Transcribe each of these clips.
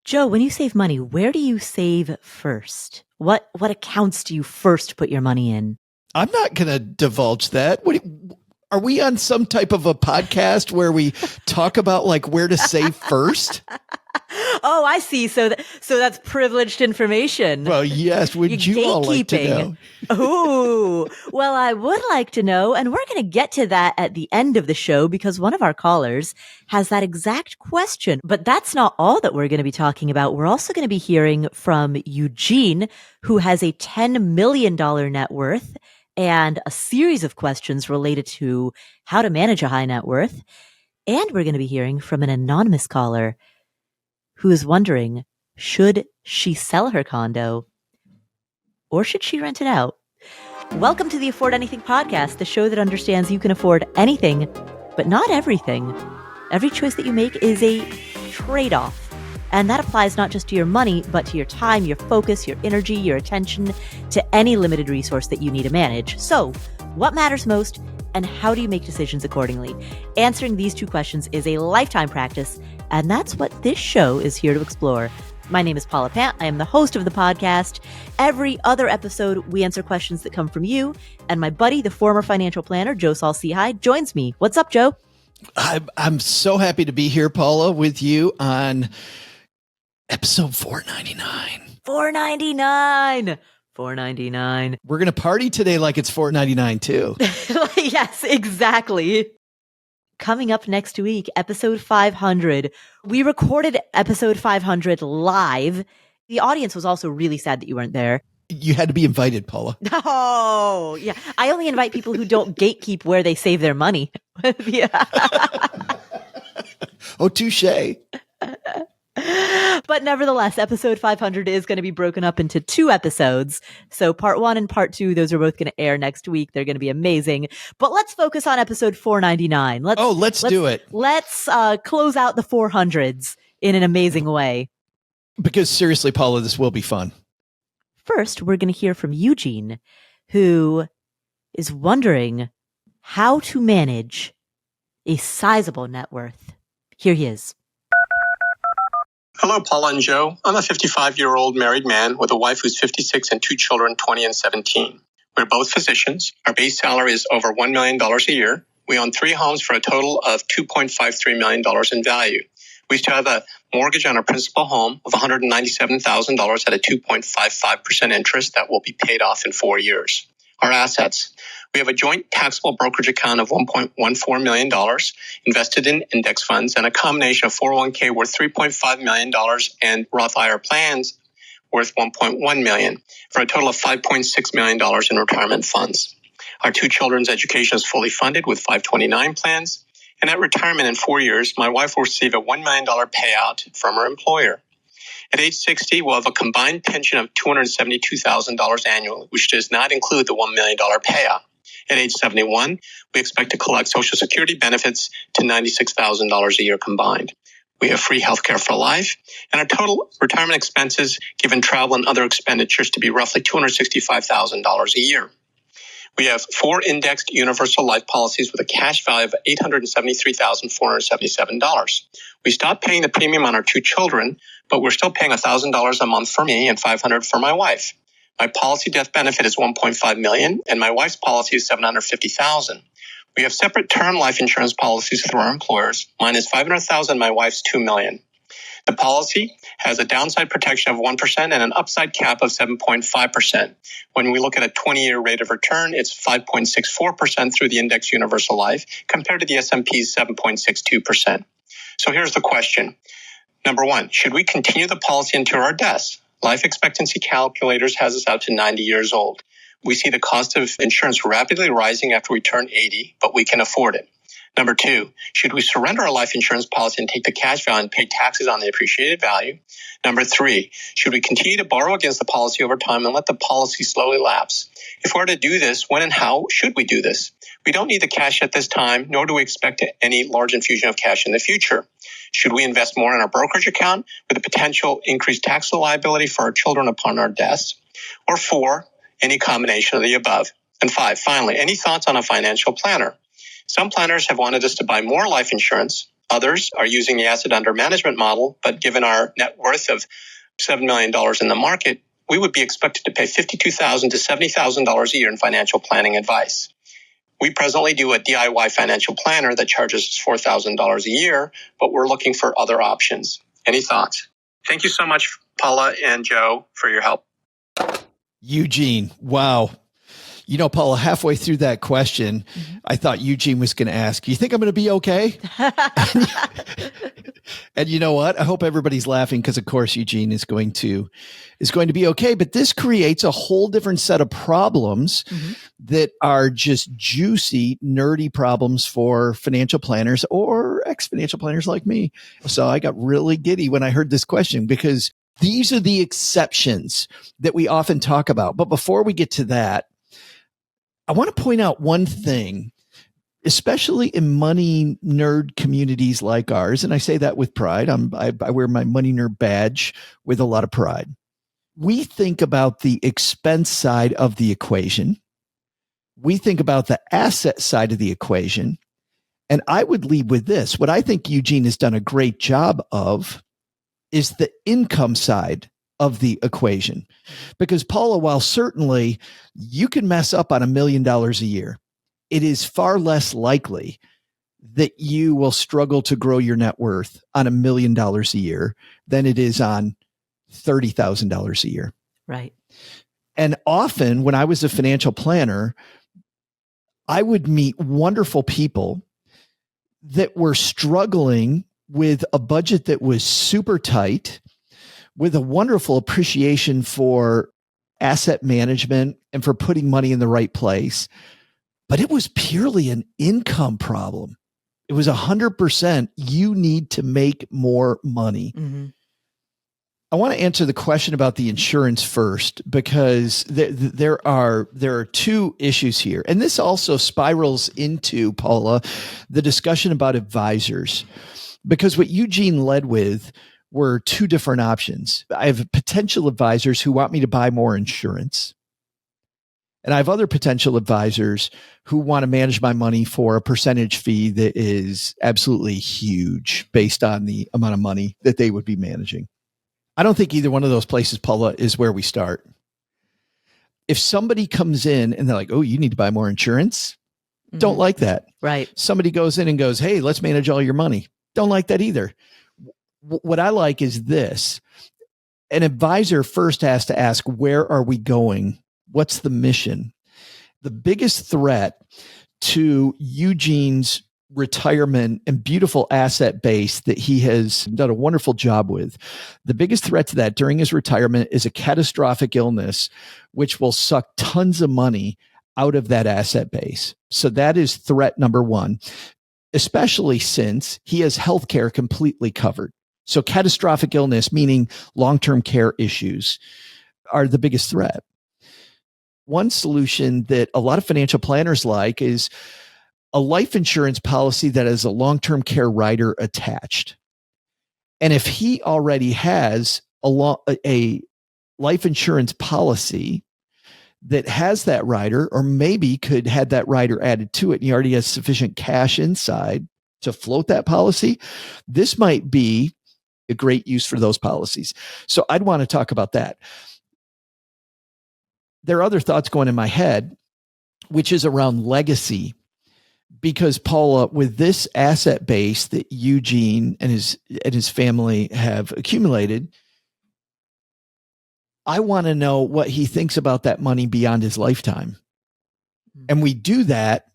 Joe, when you save money, where do you save first? What accounts do you first put your money in? I'm not going to divulge that. Are we on some type of a podcast where we talk about like where to save first? Oh, I see. So that's privileged information. Well, yes. Would you all like to know? Ooh, well, I would like to know. And we're going to get to that at the end of the show because one of our callers has that exact question. But that's not all that we're going to be talking about. We're also going to be hearing from Eugene, who has a $10 million net worth and a series of questions related to how to manage a high net worth. And we're going to be hearing from an anonymous caller who is wondering, should she sell her condo or should she rent it out? Welcome to the Afford Anything podcast, the show that understands you can afford anything, but not everything. Every choice that you make is a trade-off. And that applies not just to your money, but to your time, your focus, your energy, your attention, to any limited resource that you need to manage. So, what matters most, and how do you make decisions accordingly? Answering these two questions is a lifetime practice, and that's what this show is here to explore. My name is Paula Pant. I am the host of the podcast. Every other episode, we answer questions that come from you, and my buddy, the former financial planner, Joe Saul-Sehy, joins me. What's up, Joe? I'm so happy to be here, Paula, with you on episode 499. 499. We're going to party today like it's 499 too. Yes, exactly. Coming up next week, episode 500. We recorded episode 500 live. The audience was also really sad that you weren't there. You had to be invited, Paula. Oh, yeah. I only invite people who don't gatekeep where they save their money. Yeah. Oh, touche. But nevertheless, episode 500 is going to be broken up into two episodes. So part 1 and part 2, those are both going to air next week. They're going to be amazing. But let's focus on episode 499. Let's do it. Let's close out the 400s in an amazing way. Because seriously, Paula, this will be fun. First, we're going to hear from Eugene, who is wondering how to manage a sizable net worth. Here he is. Hello, Paula and Joe. I'm a 55-year-old married man with a wife who's 56 and two children, 20 and 17. We're both physicians. Our base salary is over $1 million a year. We own 3 homes for a total of $2.53 million in value. We still have a mortgage on our principal home of $197,000 at a 2.55% interest that will be paid off in 4 years. Our assets. We have a joint taxable brokerage account of $1.14 million invested in index funds and a combination of 401k worth $3.5 million and Roth IRA plans worth $1.1 million for a total of $5.6 million in retirement funds. Our 2 children's education is fully funded with 529 plans. And at retirement in 4 years, my wife will receive a $1 million payout from her employer. At age 60, we'll have a combined pension of $272,000 annually, which does not include the $1 million payout. At age 71, we expect to collect Social Security benefits to $96,000 a year combined. We have free health care for life, and our total retirement expenses, given travel and other expenditures, to be roughly $265,000 a year. We have 4 indexed universal life policies with a cash value of $873,477. We stopped paying the premium on our 2 children, but we're still paying $1,000 a month for me and $500 for my wife. My policy death benefit is $1.5 million, and my wife's policy is $750,000. We have separate term life insurance policies through our employers. Mine is $500,000, my wife's $2 million. The policy has a downside protection of 1% and an upside cap of 7.5%. When we look at a 20-year rate of return, it's 5.64% through the Index Universal Life compared to the S&P's 7.62%. So here's the question. Number 1, should we continue the policy until our deaths? Life expectancy calculators has us out to 90 years old. We see the cost of insurance rapidly rising after we turn 80, but we can afford it. Number 2, should we surrender our life insurance policy and take the cash value and pay taxes on the appreciated value? Number 3, should we continue to borrow against the policy over time and let the policy slowly lapse? If we're to do this, when and how should we do this? We don't need the cash at this time, nor do we expect any large infusion of cash in the future. Should we invest more in our brokerage account with a potential increased tax liability for our children upon our deaths? Or 4, any combination of the above? And 5, finally, any thoughts on a financial planner? Some planners have wanted us to buy more life insurance. Others are using the asset under management model, but given our net worth of $7 million in the market, we would be expected to pay $52,000 to $70,000 a year in financial planning advice. We presently do a DIY financial planner that charges us $4,000 a year, but we're looking for other options. Any thoughts? Thank you so much, Paula and Joe, for your help. Eugene, wow. You know, Paula, halfway through that question, I thought Eugene was going to ask, you think I'm going to be okay? And you know what? I hope everybody's laughing because, of course, Eugene is going to be okay. But this creates a whole different set of problems that are just juicy, nerdy problems for financial planners or ex-financial planners like me. So I got really giddy when I heard this question because these are the exceptions that we often talk about. But before we get to that, I want to point out one thing, especially in money nerd communities like ours. And I say that with pride. I wear my money nerd badge with a lot of pride. We think about the expense side of the equation. We think about the asset side of the equation. And I would lead with this. What I think Eugene has done a great job of is the income side of the equation. Because Paula, while certainly you can mess up on $1 million a year, it is far less likely that you will struggle to grow your net worth on $1 million a year than it is on $30,000 a year. Right. And often when I was a financial planner, I would meet wonderful people that were struggling with a budget that was super tight, with a wonderful appreciation for asset management and for putting money in the right place. But it was purely an income problem. It was 100%. You need to make more money. I want to answer the question about the insurance first, because there are two issues here. And this also spirals into, Paula, the discussion about advisors, because what Eugene led with were two different options. I have potential advisors who want me to buy more insurance. And I have other potential advisors who want to manage my money for a percentage fee that is absolutely huge based on the amount of money that they would be managing. I don't think either one of those places, Paula, is where we start. If somebody comes in and they're like, oh, you need to buy more insurance, don't like that. Right. Somebody goes in and goes, hey, let's manage all your money. Don't like that either. What I like is this. An advisor first has to ask, where are we going? What's the mission? The biggest threat to Eugene's retirement and beautiful asset base that he has done a wonderful job with, the biggest threat to that during his retirement is a catastrophic illness, which will suck tons of money out of that asset base. So that is threat number one, especially since he has healthcare completely covered. So catastrophic illness, meaning long-term care issues, are the biggest threat. One solution that a lot of financial planners like is a life insurance policy that has a long-term care rider attached. And if he already has a life insurance policy that has that rider, or maybe could have that rider added to it, and he already has sufficient cash inside to float that policy, this might be a great use for those policies. So I'd want to talk about that. There are other thoughts going in my head, which is around legacy. Because Paula, with this asset base that Eugene and his family have accumulated, I want to know what he thinks about that money beyond his lifetime. And we do that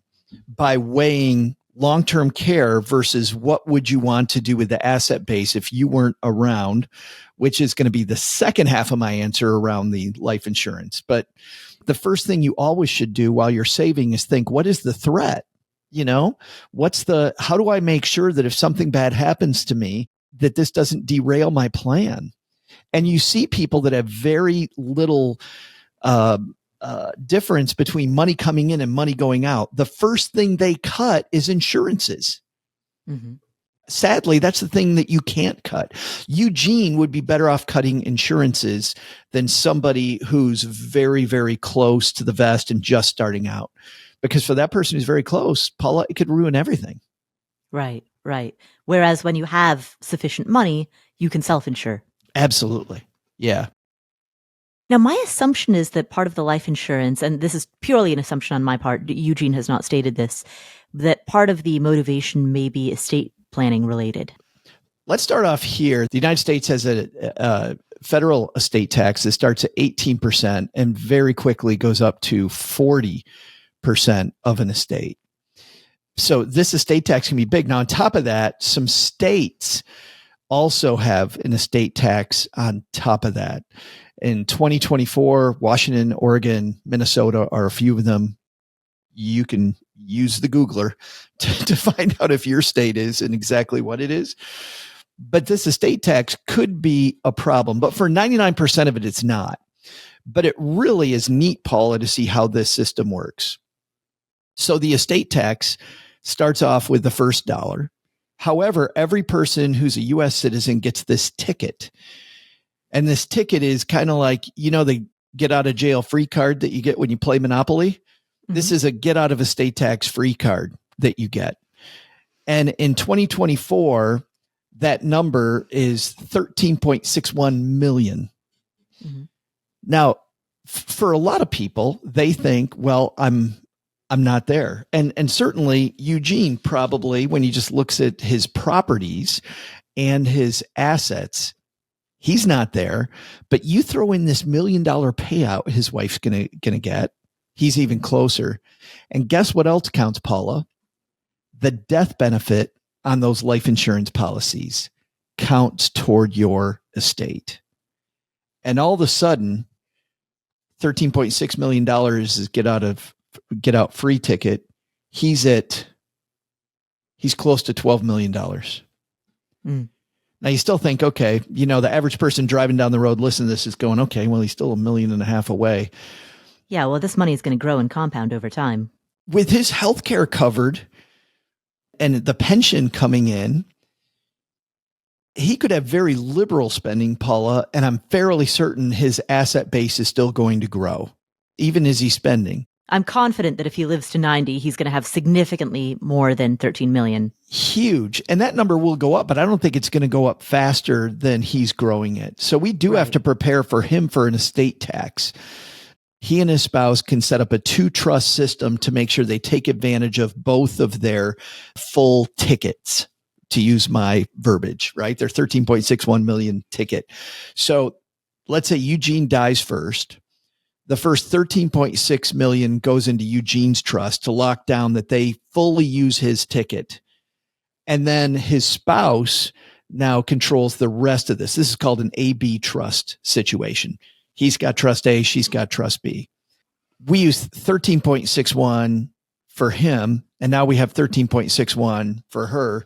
by weighing long-term care versus what would you want to do with the asset base if you weren't around, which is going to be the second half of my answer around the life insurance. But the first thing you always should do while you're saving is think, what is the threat? You know, how do I make sure that if something bad happens to me, that this doesn't derail my plan? And you see people that have very little difference between money coming in and money going out. The first thing they cut is insurances. Sadly, that's the thing that you can't cut. Eugene would be better off cutting insurances than somebody who's very, very close to the vest and just starting out. Because for that person who's very close, Paula, it could ruin everything. Right, right. Whereas when you have sufficient money, you can self-insure. Absolutely. Yeah. Now, my assumption is that part of the life insurance, and this is purely an assumption on my part, Eugene has not stated this, that part of the motivation may be estate planning related. Let's start off here. The United States has a federal estate tax that starts at 18% and very quickly goes up to 40% of an estate. So this estate tax can be big. Now, on top of that, some states also have an estate tax on top of that. In 2024, Washington, Oregon, Minnesota are a few of them. You can use the Googler to find out if your state is and exactly what it is. But this estate tax could be a problem. But for 99% of it, it's not. But it really is neat, Paula, to see how this system works. So the estate tax starts off with the first dollar. However, every person who's a U.S. citizen gets this ticket. And this ticket is kind of like, the get out of jail free card that you get when you play Monopoly. Mm-hmm. This is a get out of estate tax free card that you get. And in 2024, that number is 13.61 million. Mm-hmm. Now, for a lot of people, they think, well, I'm not there. And certainly Eugene probably, when he just looks at his properties and his assets, he's not there. But you throw in this $1 million payout his wife's gonna get, he's even closer. And guess what else counts, Paula? The death benefit on those life insurance policies counts toward your estate. And all of a sudden, $13.6 million is get out free ticket. He's close to $12 million. Mm. Now you still think, okay, the average person driving down the road listening to this is going, okay, well, he's still $1.5 million away. Yeah, well, this money is going to grow and compound over time. With his healthcare covered and the pension coming in, he could have very liberal spending, Paula, and I'm fairly certain his asset base is still going to grow, even as he's spending. I'm confident that if he lives to 90, he's going to have significantly more than 13 million. Huge. And that number will go up, but I don't think it's going to go up faster than he's growing it. So we do have to prepare for him for an estate tax. He and his spouse can set up a 2-trust system to make sure they take advantage of both of their full tickets, to use my verbiage, right? Their 13.61 million ticket. So let's say Eugene dies first. The first 13.6 million goes into Eugene's trust to lock down that they fully use his ticket. And then his spouse now controls the rest of this. This is called an A-B trust situation. He's got trust A, she's got trust B. We use 13.61 for him, and now we have 13.61 for her.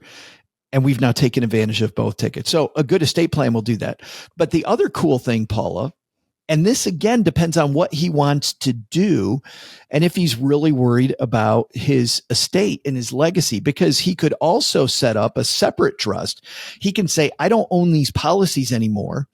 And we've now taken advantage of both tickets. So a good estate plan will do that. But the other cool thing, Paula, and this again depends on what he wants to do and if he's really worried about his estate and his legacy, because he could also set up a separate trust. He can say, I don't own these policies anymore.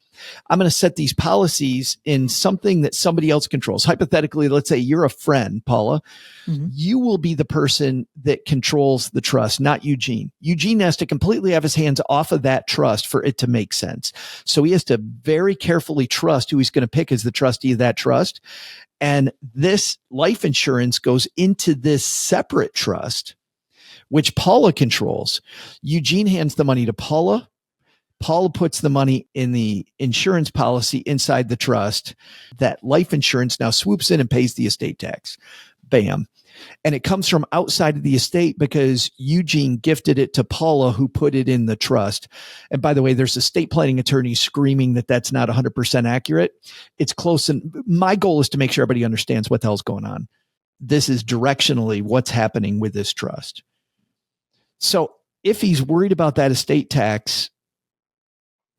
I'm going to set these policies in something that somebody else controls. Hypothetically, let's say you're a friend, Paula. Mm-hmm. You will be the person that controls the trust, not Eugene. Eugene has to completely have his hands off of that trust for it to make sense. So he has to very carefully trust who he's going to pick as the trustee of that trust. And this life insurance goes into this separate trust, which Paula controls. Eugene hands the money to Paula. Paula puts the money in the insurance policy inside the trust. That life insurance now swoops in and pays the estate tax. Bam. And it comes from outside of the estate because Eugene gifted it to Paula, who put it in the trust. And by the way, there's estate planning attorneys screaming that that's not 100% accurate. It's close. And my goal is to make sure everybody understands what the hell's going on. This is directionally what's happening with this trust. So if he's worried about that estate tax,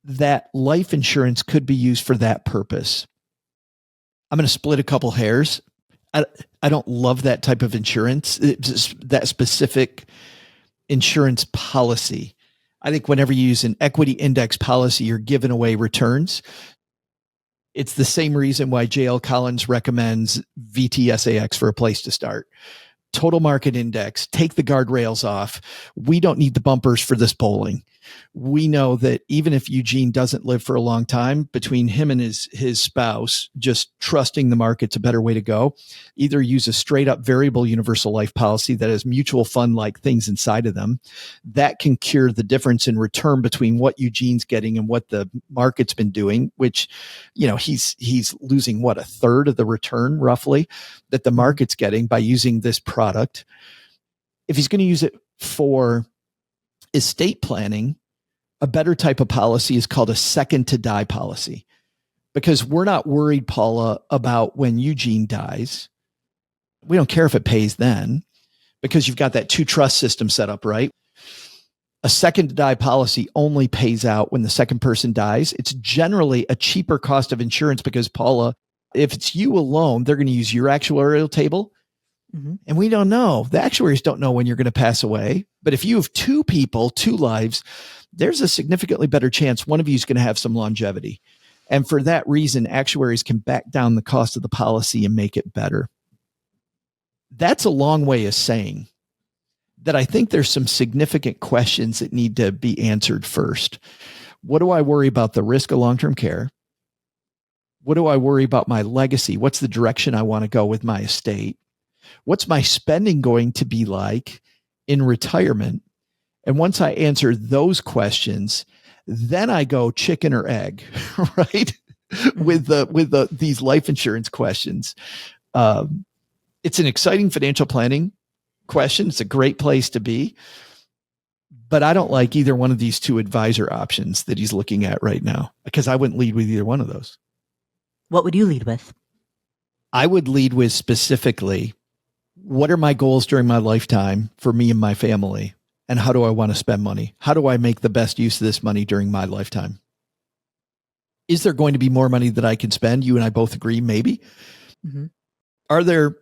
that life insurance could be used for that purpose. I'm going to split a couple hairs. I don't love that type of insurance, that specific insurance policy. I think whenever you use an equity index policy, you're giving away returns. It's the same reason why JL Collins recommends VTSAX for a place to start. total market index, take the guardrails off. We don't need the bumpers for this bowling. We know that even if Eugene doesn't live for a long time, between him and his spouse, just trusting the market's a better way to go. Either use a straight up variable universal life policy that has mutual fund like things inside of them that can cure the difference in return between what Eugene's getting and what the market's been doing, which, he's losing a third of the return roughly that the market's getting by using this product. If he's going to use it for estate planning, a better type of policy is called a second to die policy, because we're not worried, Paula, about when Eugene dies. We don't care if it pays then, because you've got that two trust system set up, right? A second to die policy only pays out when the second person dies. It's generally a cheaper cost of insurance because, Paula, if it's you alone, they're going to use your actuarial table. Mm-hmm. And we don't know. The actuaries don't know when you're going to pass away. But if you have two people, two lives, there's a significantly better chance one of you is going to have some longevity. And for that reason, actuaries can back down the cost of the policy and make it better. That's a long way of saying that I think there's some significant questions that need to be answered first. What do I worry about the risk of long-term care? What do I worry about my legacy? What's the direction I want to go with my estate? What's my spending going to be like in retirement? And once I answer those questions, then I go chicken or egg, right? with these life insurance questions. It's an exciting financial planning question. It's a great place to be, but I don't like either one of these two advisor options that he's looking at right now, because I wouldn't lead with either one of those. What would you lead with? I would lead with specifically, what are my goals during my lifetime for me and my family? And how do I want to spend money? How do I make the best use of this money during my lifetime? Is there going to be more money that I can spend? You and I both agree, maybe. Mm-hmm. Are there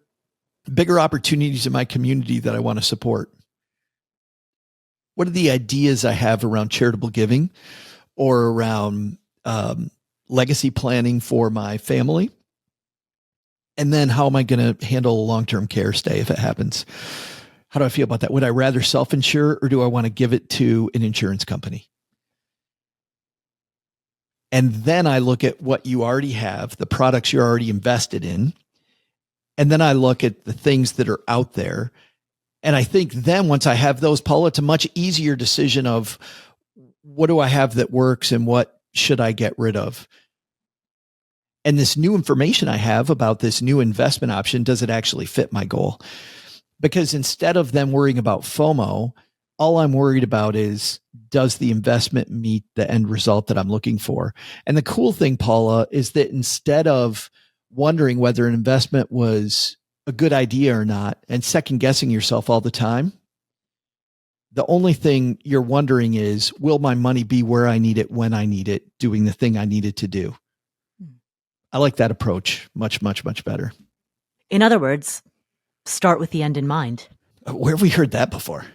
bigger opportunities in my community that I want to support? What are the ideas I have around charitable giving or around legacy planning for my family? And then how am I going to handle a long-term care stay if it happens? How do I feel about that? Would I rather self-insure, or do I want to give it to an insurance company? And then I look at what you already have, the products you're already invested in. And then I look at the things that are out there. And I think then once I have those, Paula, it's a much easier decision of what do I have that works and what should I get rid of? And this new information I have about this new investment option, does it actually fit my goal? Because instead of them worrying about FOMO, all I'm worried about is, does the investment meet the end result that I'm looking for? And the cool thing, Paula, is that instead of wondering whether an investment was a good idea or not and second guessing yourself all the time, the only thing you're wondering is, will my money be where I need it, when I need it, doing the thing I need it to do? I like that approach much, much, much better. In other words, start with the end in mind. Where have we heard that before?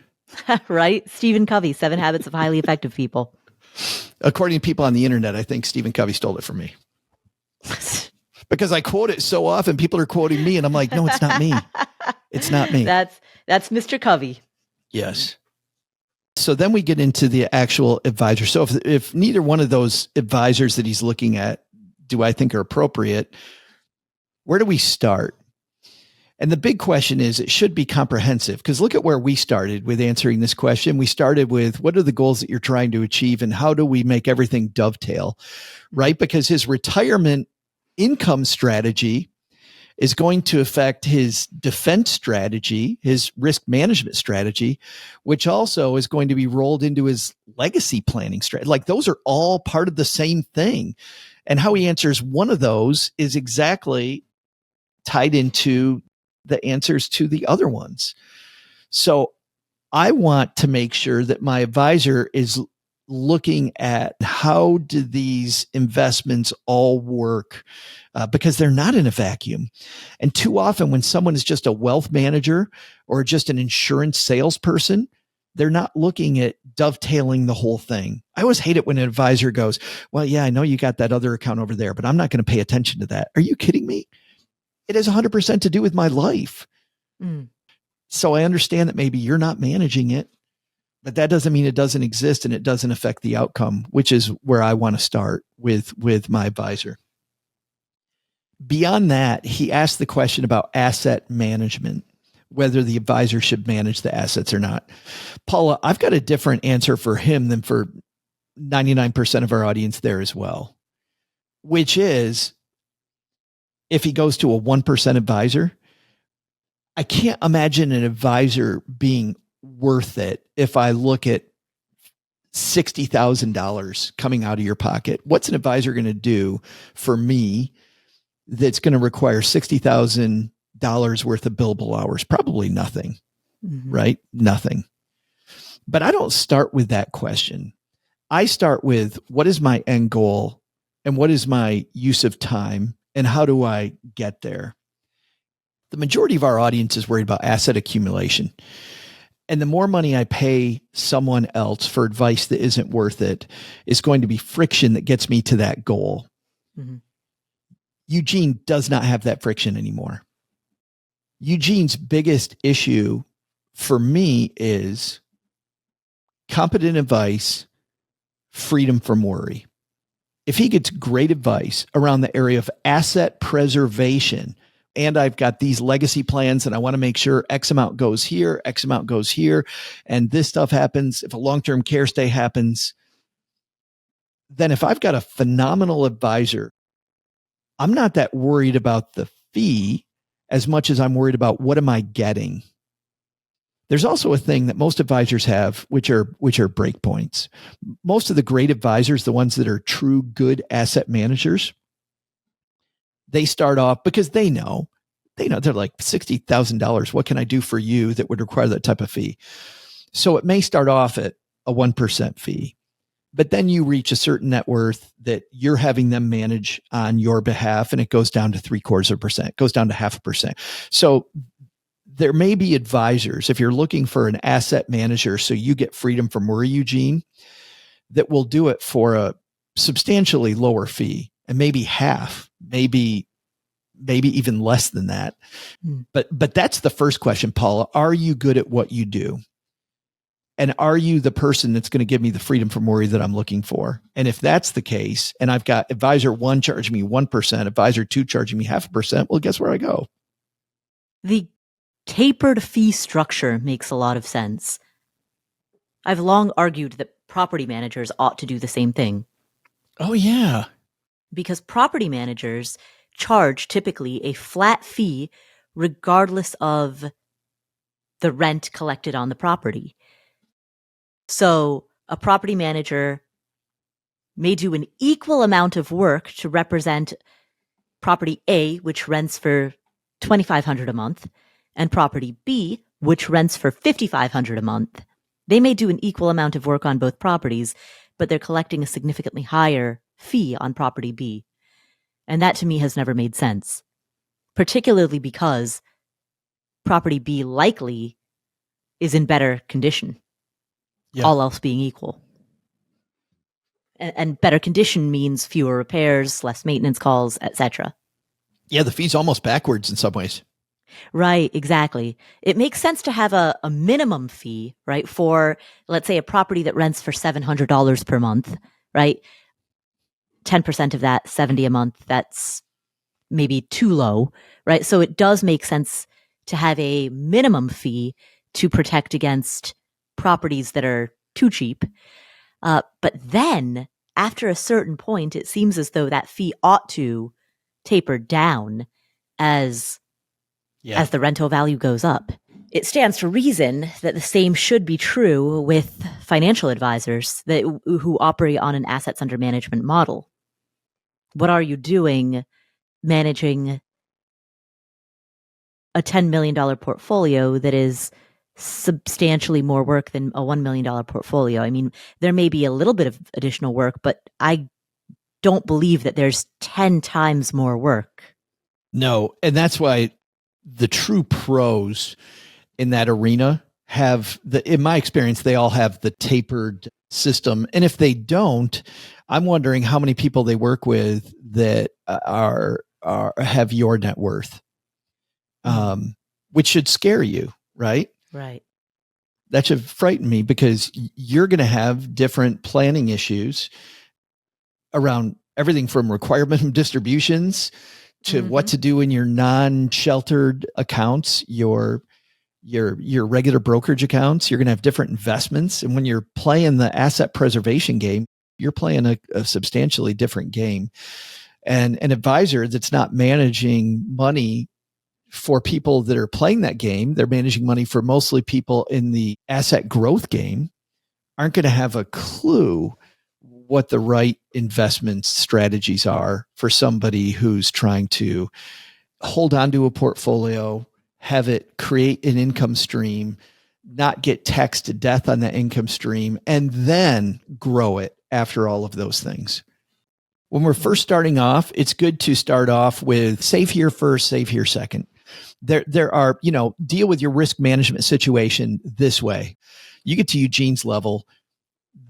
Right? Stephen Covey, 7 Habits of Highly Effective People. According to people on the internet, I think Stephen Covey stole it from me. Because I quote it so often, people are quoting me, and I'm like, no, it's not me. It's not me. That's Mr. Covey. Yes. So then we get into the actual advisor. So if neither one of those advisors that he's looking at do I think are appropriate, where do we start? And the big question is, it should be comprehensive, because look at where we started with answering this question. We started with, what are the goals that you're trying to achieve and how do we make everything dovetail, right? Because his retirement income strategy is going to affect his defense strategy, his risk management strategy, which also is going to be rolled into his legacy planning strategy. Like, those are all part of the same thing. And how he answers one of those is exactly tied into the answers to the other ones. So I want to make sure that my advisor is looking at, how do these investments all work? Because they're not in a vacuum. And too often when someone is just a wealth manager or just an insurance salesperson, they're not looking at dovetailing the whole thing. I always hate it when an advisor goes, well, yeah, I know you got that other account over there, but I'm not going to pay attention to that. Are you kidding me? It has 100% to do with my life. Mm. So I understand that maybe you're not managing it, but that doesn't mean it doesn't exist and it doesn't affect the outcome, which is where I want to start with my advisor. Beyond that, he asked the question about asset management, whether the advisor should manage the assets or not. Paula, I've got a different answer for him than for 99% of our audience there as well, which is if he goes to a 1% advisor, I can't imagine an advisor being worth it if I look at $60,000 coming out of your pocket. What's an advisor going to do for me that's going to require $60,000 worth of billable hours? Probably nothing, right? Nothing. But I don't start with that question. I start with what is my end goal and what is my use of time and how do I get there? The majority of our audience is worried about asset accumulation. And the more money I pay someone else for advice that isn't worth it is going to be friction that gets me to that goal. Mm-hmm. Eugene does not have that friction anymore. Eugene's biggest issue for me is competent advice, freedom from worry. If he gets great advice around the area of asset preservation, and I've got these legacy plans and I want to make sure X amount goes here, X amount goes here, and this stuff happens, if a long-term care stay happens, then if I've got a phenomenal advisor, I'm not that worried about the fee as much as I'm worried about what am I getting. There's also a thing that most advisors have, which are breakpoints. Most of the great advisors, the ones that are true good asset managers, they start off because they know they're like $60,000. What can I do for you that would require that type of fee? So it may start off at a 1% fee, but then you reach a certain net worth that you're having them manage on your behalf, and it goes down to 0.75%, goes down to 0.5%. So there may be advisors, if you're looking for an asset manager, so you get freedom from worry, Eugene, that will do it for a substantially lower fee and maybe half, maybe even less than that. But that's the first question, Paula. Are you good at what you do? And are you the person that's going to give me the freedom from worry that I'm looking for? And if that's the case, and I've got advisor 1 charging me 1%, advisor 2 charging me 0.5%, well, guess where I go? The tapered fee structure makes a lot of sense. I've long argued that property managers ought to do the same thing. Oh, yeah. Because property managers charge typically a flat fee regardless of the rent collected on the property. So a property manager may do an equal amount of work to represent property A, which rents for $2,500 a month, and property B, which rents for $5,500 a month. They may do an equal amount of work on both properties, but they're collecting a significantly higher fee on property B. And that to me has never made sense, particularly because property B likely is in better condition, all else being equal. And better condition means fewer repairs, less maintenance calls, etc. Yeah, the fee's almost backwards in some ways. Right, exactly. It makes sense to have a minimum fee, right, for, let's say, a property that rents for $700 per month, right? 10% of that, $70 a month, that's maybe too low, right? So it does make sense to have a minimum fee to protect against properties that are too cheap. But then after a certain point, it seems as though that fee ought to taper down as the rental value goes up. It stands to reason that the same should be true with financial advisors who operate on an assets under management model. What are you doing managing a $10 million portfolio that is substantially more work than a $1 million portfolio? I mean, there may be a little bit of additional work, but I don't believe that there's 10 times more work. No, and that's why the true pros in that arena have in my experience, they all have the tapered system. And if they don't, I'm wondering how many people they work with that have your net worth, which should scare you, right? Right. That should frighten me because you're going to have different planning issues around everything from requirement distributions to what to do in your non-sheltered accounts, your regular brokerage accounts. You're going to have different investments. And when you're playing the asset preservation game, you're playing a substantially different game. And an advisor that's not managing money for people that are playing that game, they're managing money for mostly people in the asset growth game, aren't going to have a clue what the right investment strategies are for somebody who's trying to hold on to a portfolio, have it create an income stream, not get taxed to death on that income stream, and then grow it after all of those things. When we're first starting off, it's good to start off with save here first, save here second. There are, deal with your risk management situation this way. You get to Eugene's level,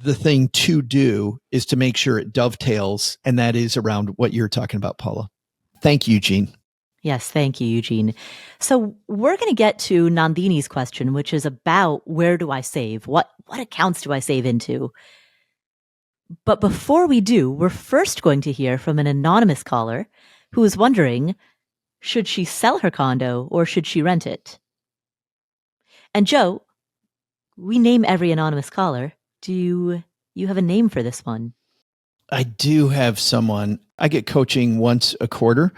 the thing to do is to make sure it dovetails, and that is around what you're talking about, Paula. Thank you, Eugene. Yes, thank you, Eugene. So we're going to get to Nandini's question, which is about where do I save? What accounts do I save into? But before we do, we're first going to hear from an anonymous caller who is wondering, should she sell her condo or should she rent it? And Joe, we name every anonymous caller. Do you have a name for this one? I do have someone. I get coaching once a quarter,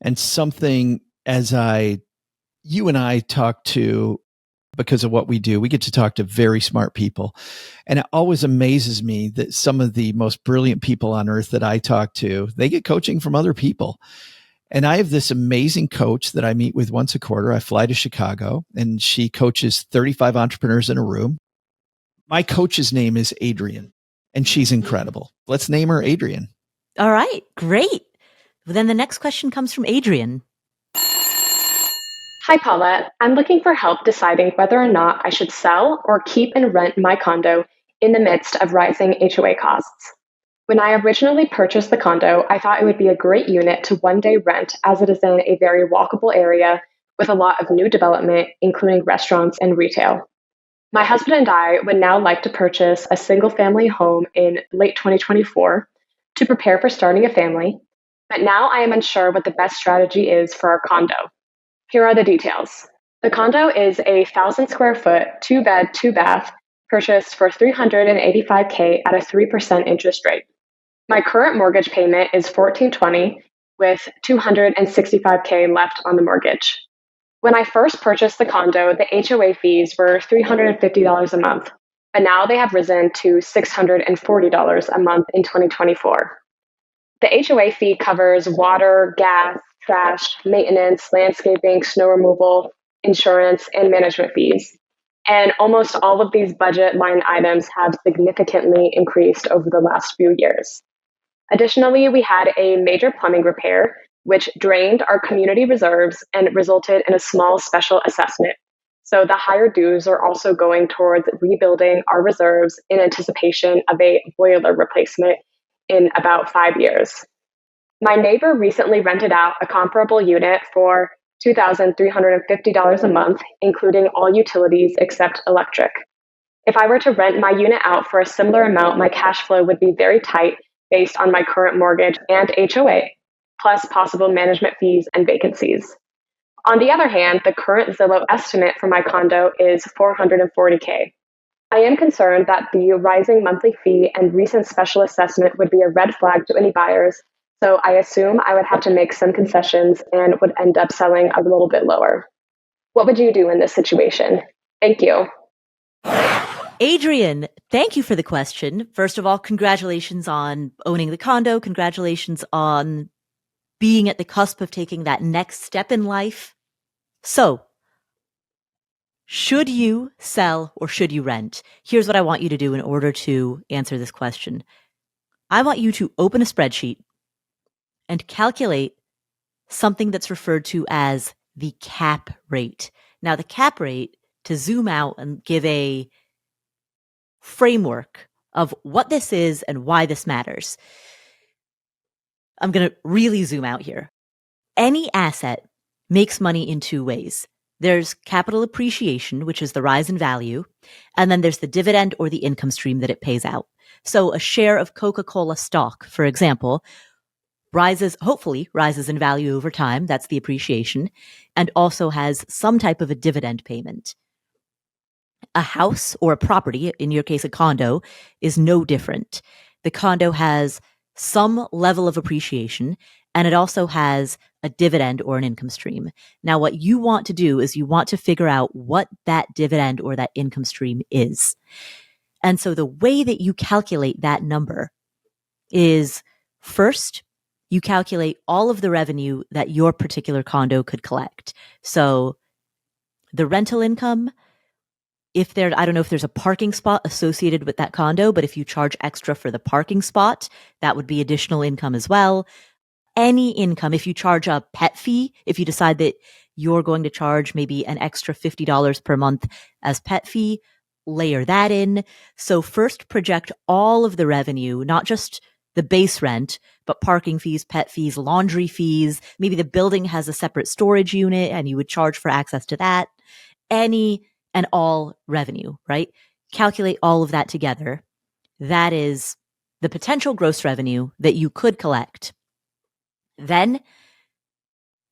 and something you and I talk to, because of what we do, we get to talk to very smart people. And it always amazes me that some of the most brilliant people on earth that I talk to, they get coaching from other people. And I have this amazing coach that I meet with once a quarter. I fly to Chicago and she coaches 35 entrepreneurs in a room. My coach's name is Adrian and she's incredible. Let's name her Adrian. All right, great. Then the next question comes from Adrian. Hi, Paula. I'm looking for help deciding whether or not I should sell or keep and rent my condo in the midst of rising HOA costs. When I originally purchased the condo, I thought it would be a great unit to one day rent as it is in a very walkable area with a lot of new development, including restaurants and retail. My husband and I would now like to purchase a single family home in late 2024 to prepare for starting a family, but now I am unsure what the best strategy is for our condo. Here are the details. The condo is a 1,000 square foot, 2-bed, 2-bath, purchased for $385K at a 3% interest rate. My current mortgage payment is $1,420 with $265K left on the mortgage. When I first purchased the condo, the HOA fees were $350 a month, but now they have risen to $640 a month in 2024. The HOA fee covers water, gas, trash, maintenance, landscaping, snow removal, insurance, and management fees. And almost all of these budget line items have significantly increased over the last few years. Additionally, we had a major plumbing repair, which drained our community reserves and resulted in a small special assessment. So the higher dues are also going towards rebuilding our reserves in anticipation of a boiler replacement in about 5 years. My neighbor recently rented out a comparable unit for $2,350 a month, including all utilities except electric. If I were to rent my unit out for a similar amount, my cash flow would be very tight based on my current mortgage and HOA, plus possible management fees and vacancies. On the other hand, the current Zillow estimate for my condo is $440K. I am concerned that the rising monthly fee and recent special assessment would be a red flag to any buyers, so I assume I would have to make some concessions and would end up selling a little bit lower. What would you do in this situation? Thank you. Adrian, thank you for the question. First of all, congratulations on owning the condo. Congratulations on being at the cusp of taking that next step in life. So, should you sell or should you rent? Here's what I want you to do in order to answer this question. I want you to open a spreadsheet and calculate something that's referred to as the cap rate. Now, the cap rate, to zoom out and give a framework of what this is and why this matters. I'm going to really zoom out here. Any asset makes money in two ways. There's capital appreciation, which is the rise in value. And then there's the dividend or the income stream that it pays out. So a share of Coca-Cola stock, for example, hopefully rises in value over time. That's the appreciation, and also has some type of a dividend payment. A house or a property, in your case, a condo, is no different. The condo has some level of appreciation, and it also has a dividend or an income stream. Now, what you want to do is you want to figure out what that dividend or that income stream is. And so the way that you calculate that number is, first, you calculate all of the revenue that your particular condo could collect. So the rental income, I don't know if there's a parking spot associated with that condo, but if you charge extra for the parking spot, that would be additional income as well. Any income, if you charge a pet fee, if you decide that you're going to charge maybe an extra $50 per month as pet fee, layer that in. So first project all of the revenue, not just the base rent, but parking fees, pet fees, laundry fees. Maybe the building has a separate storage unit and you would charge for access to that. Any and all revenue, right? Calculate all of that together. That is the potential gross revenue that you could collect. Then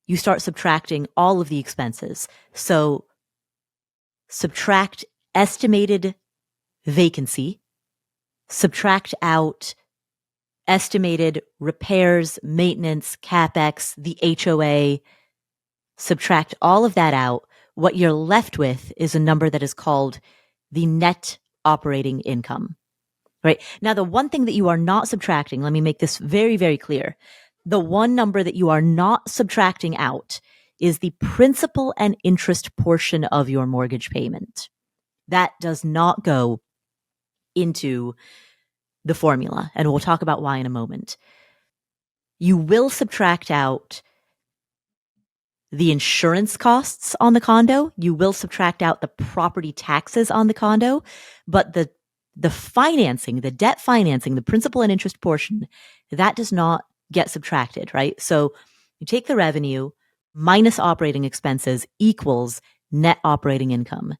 you start subtracting all of the expenses. So subtract estimated vacancy, subtract out estimated repairs, maintenance, CapEx, the HOA, subtract all of that out. What you're left with is a number that is called the net operating income, right? Now, the one thing that you are not subtracting, let me make this very, very clear. The one number that you are not subtracting out is the principal and interest portion of your mortgage payment. That does not go into the formula, and we'll talk about why in a moment. You will subtract out the insurance costs on the condo. You will subtract out the property taxes on the condo, but the financing, the debt financing, the principal and interest portion, that does not get subtracted, right? So you take the revenue minus operating expenses equals net operating income.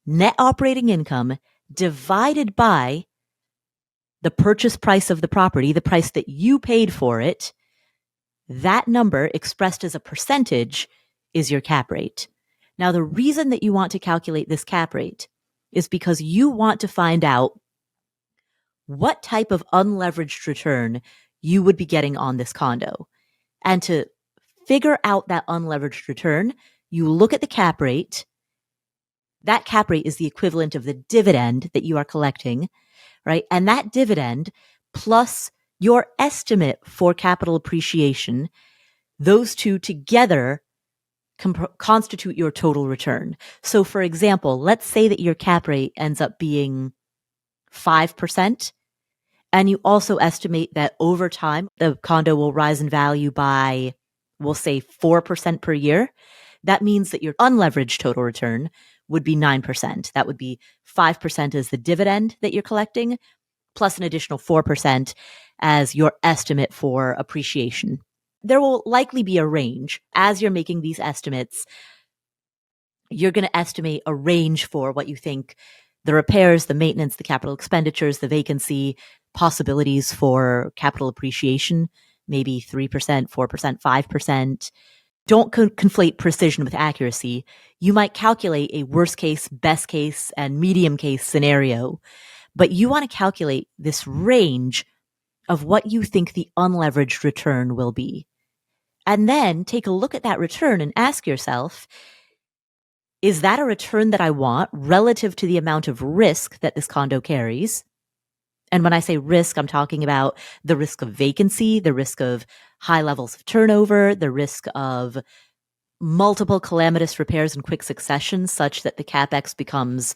Net operating income divided by the purchase price of the property, the price that you paid for it, that number expressed as a percentage is your cap rate. Now, the reason that you want to calculate this cap rate is because you want to find out what type of unleveraged return you would be getting on this condo. And to figure out that unleveraged return, you look at the cap rate. That cap rate is the equivalent of the dividend that you are collecting, right? And that dividend plus your estimate for capital appreciation, those two together constitute your total return. So for example, let's say that your cap rate ends up being 5%, and you also estimate that over time, the condo will rise in value by, we'll say 4% per year. That means that your unleveraged total return would be 9%. That would be 5% as the dividend that you're collecting, plus an additional 4% as your estimate for appreciation. There will likely be a range. As you're making these estimates, you're going to estimate a range for what you think the repairs, the maintenance, the capital expenditures, the vacancy, possibilities for capital appreciation, maybe 3%, 4%, 5%. Don't conflate precision with accuracy. You might calculate a worst case, best case, and medium case scenario, but you want to calculate this range of what you think the unleveraged return will be. And then take a look at that return and ask yourself, is that a return that I want relative to the amount of risk that this condo carries? And when I say risk, I'm talking about the risk of vacancy, the risk of high levels of turnover, the risk of multiple calamitous repairs in quick succession such that the CapEx becomes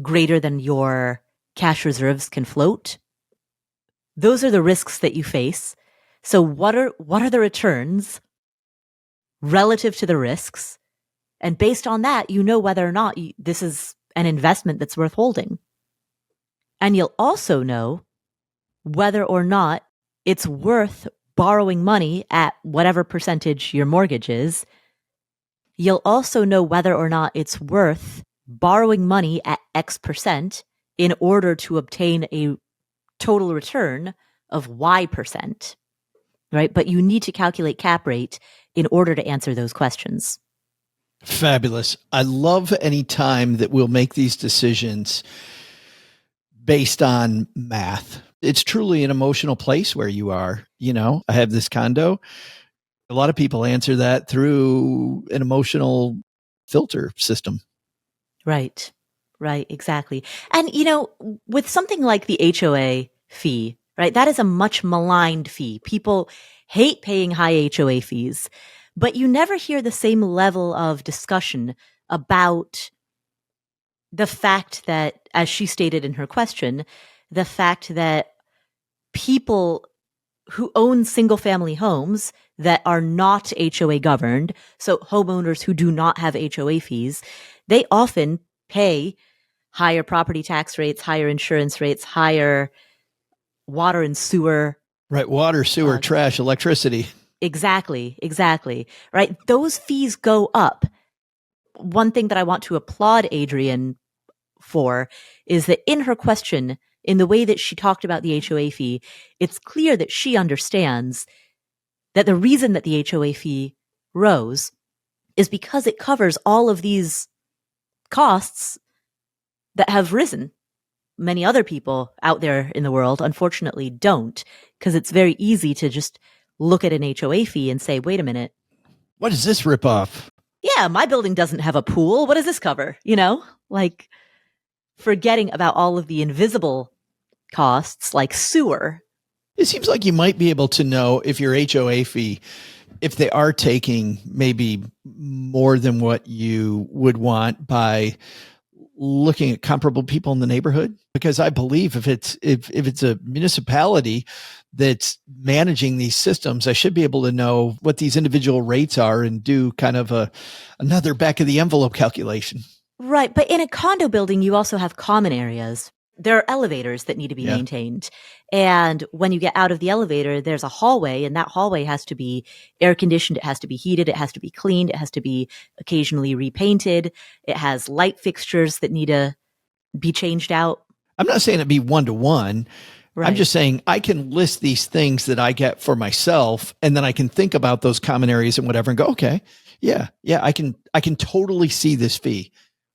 greater than your cash reserves can float. Those are the risks that you face. So what are the returns relative to the risks? And based on that, you know whether or not this is an investment that's worth holding. And you'll also know whether or not it's worth borrowing money at whatever percentage your mortgage is You'll also know whether or not it's worth borrowing money at X% in order to obtain a total return of Y%, right? But you need to calculate cap rate in order to answer those questions. Fabulous. I love any time that we'll make these decisions based on math. It's truly an emotional place where you are. I have this condo. A lot of people answer that through an emotional filter system. Right, exactly. And, with something like the HOA fee, right, that is a much maligned fee. People hate paying high HOA fees, but you never hear the same level of discussion about the fact that, as she stated in her question, the fact that people who own single family homes that are not HOA governed, so homeowners who do not have HOA fees, they often pay higher property tax rates, higher insurance rates, higher water and sewer. Right. Water, sewer, trash, electricity. Exactly. Right. Those fees go up. One thing that I want to applaud Adrienne for is that in her question, in the way that she talked about the HOA fee, it's clear that she understands that the reason that the HOA fee rose is because it covers all of these costs that have risen. Many other people out there in the world, unfortunately, don't, because it's very easy to just look at an HOA fee and say, wait a minute. What is this ripoff? Yeah, my building doesn't have a pool. What does this cover? Like forgetting about all of the invisible costs like sewer. It seems like you might be able to know if your HOA fee, if they are taking maybe more than what you would want by looking at comparable people in the neighborhood. Because I believe if it's a municipality that's managing these systems, I should be able to know what these individual rates are and do kind of another back of the envelope calculation. Right. But in a condo building, you also have common areas. There are elevators that need to be maintained. And when you get out of the elevator, there's a hallway, and that hallway has to be air conditioned. It has to be heated. It has to be cleaned. It has to be occasionally repainted. It has light fixtures that need to be changed out. I'm not saying it'd be 1-to-1. Right. I'm just saying I can list these things that I get for myself, and then I can think about those common areas and whatever and go, okay, yeah, I can totally see this fee.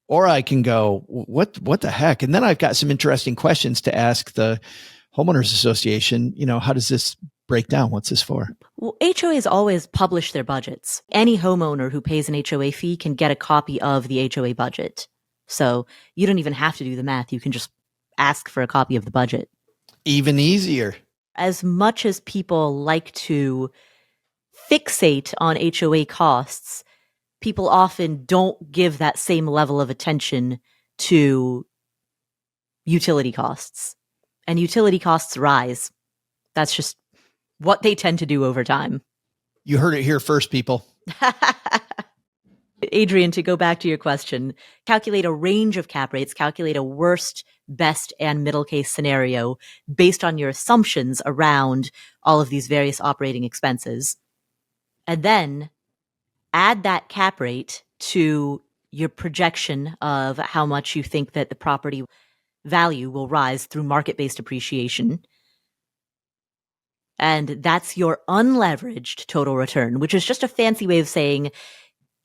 Or I can go, what the heck? And then I've got some interesting questions to ask the homeowners association. How does this break down? What's this for? Well, HOAs always publish their budgets. Any homeowner who pays an HOA fee can get a copy of the HOA budget. So you don't even have to do the math. You can just ask for a copy of the budget. Even easier. As much as people like to fixate on HOA costs, people often don't give that same level of attention to utility costs. And utility costs rise. That's just what they tend to do over time. You heard it here first, people. Adrienne, to go back to your question, calculate a range of cap rates, calculate a worst, best, and middle case scenario based on your assumptions around all of these various operating expenses. And then add that cap rate to your projection of how much you think that the property value will rise through market-based appreciation. And that's your unleveraged total return, which is just a fancy way of saying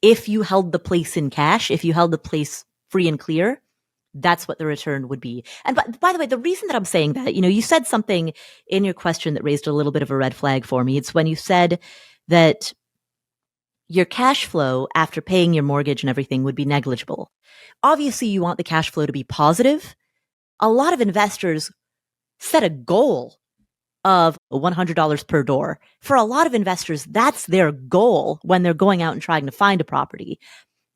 if you held the place in cash, if you held the place free and clear, that's what the return would be. And by the way, the reason that I'm saying that, you said something in your question that raised a little bit of a red flag for me. It's when you said that your cash flow after paying your mortgage and everything would be negligible. Obviously, you want the cash flow to be positive. A lot of investors set a goal of $100 per door. For a lot of investors, that's their goal when they're going out and trying to find a property.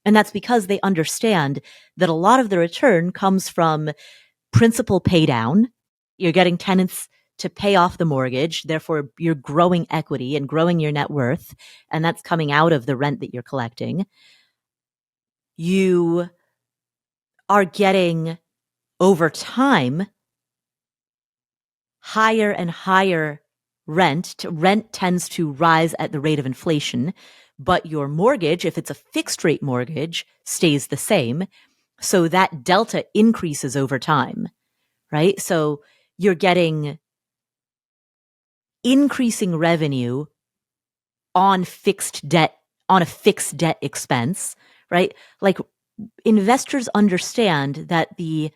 And that's because they understand that a lot of the return comes from principal pay down. You're getting tenants to pay off the mortgage. Therefore, you're growing equity and growing your net worth. And that's coming out of the rent that you're collecting. You are getting, over time, higher and higher rent. Rent tends to rise at the rate of inflation, but your mortgage, if it's a fixed rate mortgage, stays the same. So that delta increases over time, right? So you're getting increasing revenue on fixed debt, on a fixed debt expense, right? Like investors understand that the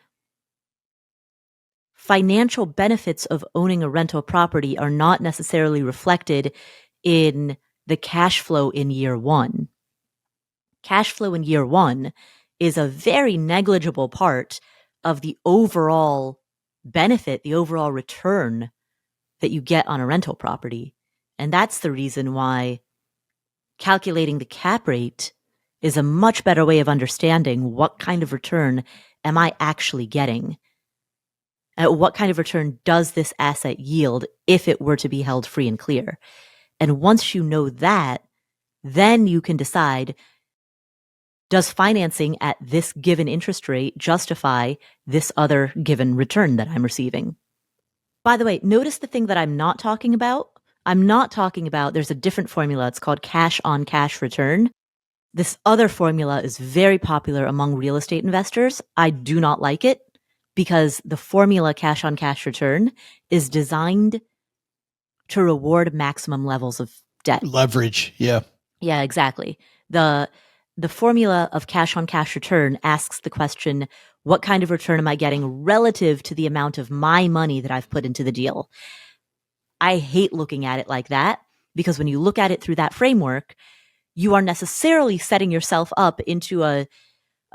financial benefits of owning a rental property are not necessarily reflected in the cash flow in year one. Cash flow in year one is a very negligible part of the overall benefit, the overall return that you get on a rental property. And that's the reason why calculating the cap rate is a much better way of understanding what kind of return am I actually getting? What kind of return does this asset yield if it were to be held free and clear? And once you know that, then you can decide, does financing at this given interest rate justify this other given return that I'm receiving? By the way, notice the thing that I'm not talking about. I'm not talking about, there's a different formula. It's called cash on cash return. This other formula is very popular among real estate investors. I do not like it because the formula cash on cash return is designed to reward maximum levels of debt. Leverage. Yeah. Yeah, exactly. The formula of cash on cash return asks the question, what kind of return am I getting relative to the amount of my money that I've put into the deal? I hate looking at it like that because when you look at it through that framework, you are necessarily setting yourself up into a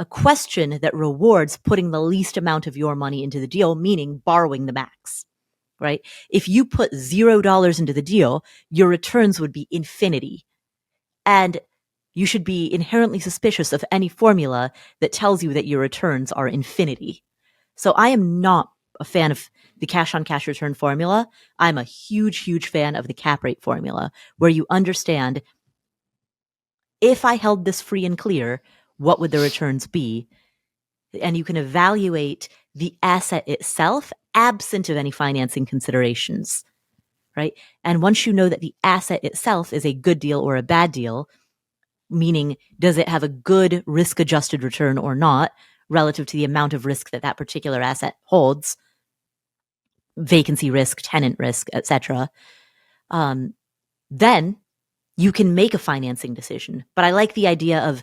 question that rewards putting the least amount of your money into the deal, meaning borrowing the max, right? If you put $0 into the deal, your returns would be infinity. And you should be inherently suspicious of any formula that tells you that your returns are infinity. So I am not a fan of the cash on cash return formula. I'm a huge, huge fan of the cap rate formula, where you understand, if I held this free and clear, what would the returns be? And you can evaluate the asset itself absent of any financing considerations, right? And once you know that the asset itself is a good deal or a bad deal, meaning does it have a good risk-adjusted return or not relative to the amount of risk that that particular asset holds, vacancy risk, tenant risk, etc., then you can make a financing decision. But I like the idea of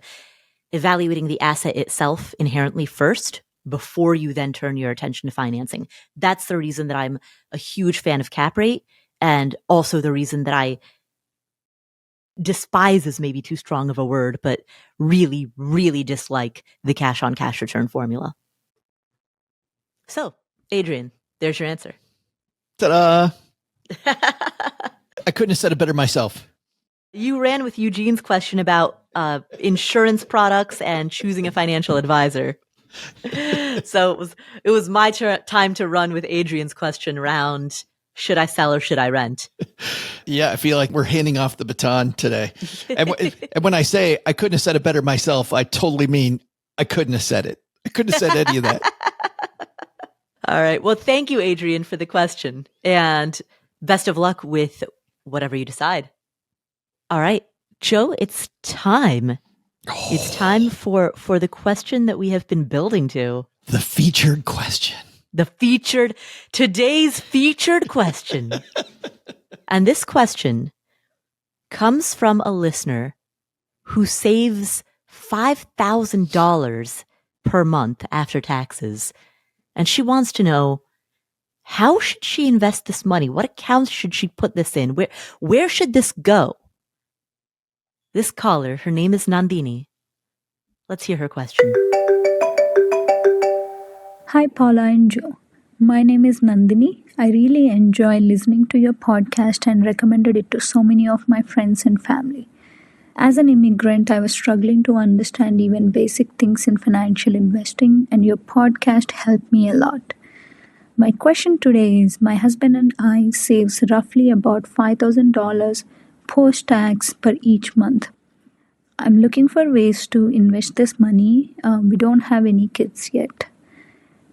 evaluating the asset itself inherently first before you then turn your attention to financing. That's the reason that I'm a huge fan of cap rate, and also the reason that I despise is maybe too strong of a word, but really, really dislike the cash on cash return formula. So, Adrian, there's your answer. Ta-da! I couldn't have said it better myself. You ran with Eugene's question about insurance products and choosing a financial advisor. So it was my time to run with Adrian's question around, should I sell or should I rent? Yeah, I feel like we're handing off the baton today. And when I say I couldn't have said it better myself, I totally mean I couldn't have said it. I couldn't have said any of that. All right. Well, thank you, Adrian, for the question. And best of luck with whatever you decide. All right, Joe, it's time. Oh. It's time for the question that we have been building to. The featured question. Today's featured question. And this question comes from a listener who saves $5,000 per month after taxes. And she wants to know, how should she invest this money? What accounts should she put this in? Where should this go? This caller, her name is Nandini. Let's hear her question. Hi, Paula and Joe. My name is Nandini. I really enjoy listening to your podcast and recommended it to so many of my friends and family. As an immigrant, I was struggling to understand even basic things in financial investing, and your podcast helped me a lot. My question today is, my husband and I saves roughly about $5,000 post-tax per each month. I'm looking for ways to invest this money. We don't have any kids yet.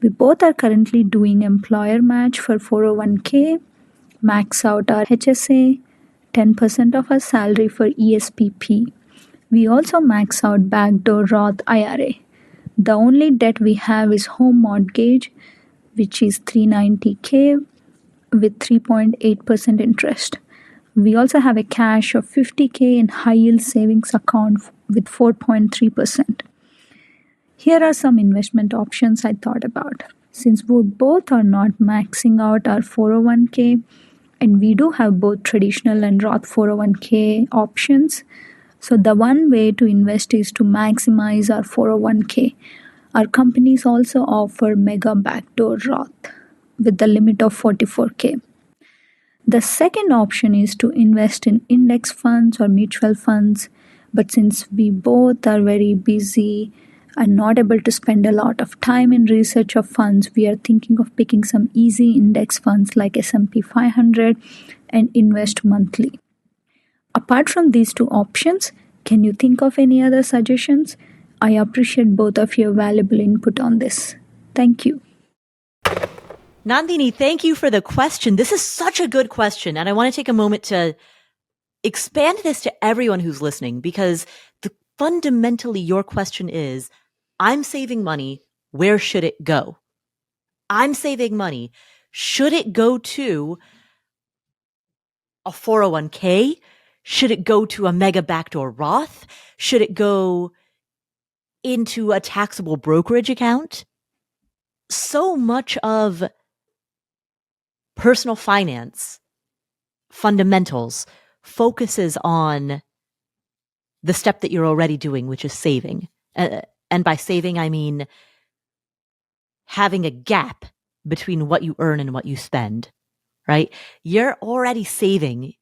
We both are currently doing employer match for 401k, max out our HSA, 10% of our salary for ESPP. We also max out backdoor Roth IRA. The only debt we have is home mortgage, which is 390K with 3.8% interest. We also have a cash of 50K in high yield savings account with 4.3%. Here are some investment options I thought about. Since we both are not maxing out our 401k, and we do have both traditional and Roth 401k options, so the one way to invest is to maximize our 401k. Our companies also offer mega backdoor Roth with the limit of 44k. The second option is to invest in index funds or mutual funds, but since we both are very busy and not able to spend a lot of time in research of funds, we are thinking of picking some easy index funds like S&P 500 and invest monthly. Apart from these two options, can you think of any other suggestions? I appreciate both of your valuable input on this. Thank you. Nandini, thank you for the question. This is such a good question. And I want to take a moment to expand this to everyone who's listening, because fundamentally your question is, I'm saving money. Where should it go? I'm saving money. Should it go to a 401k? Should it go to a mega backdoor Roth? Should it go into a taxable brokerage account? So much of personal finance fundamentals focuses on the step that you're already doing, which is saving. And by saving, I mean having a gap between what you earn and what you spend, right? You're already saving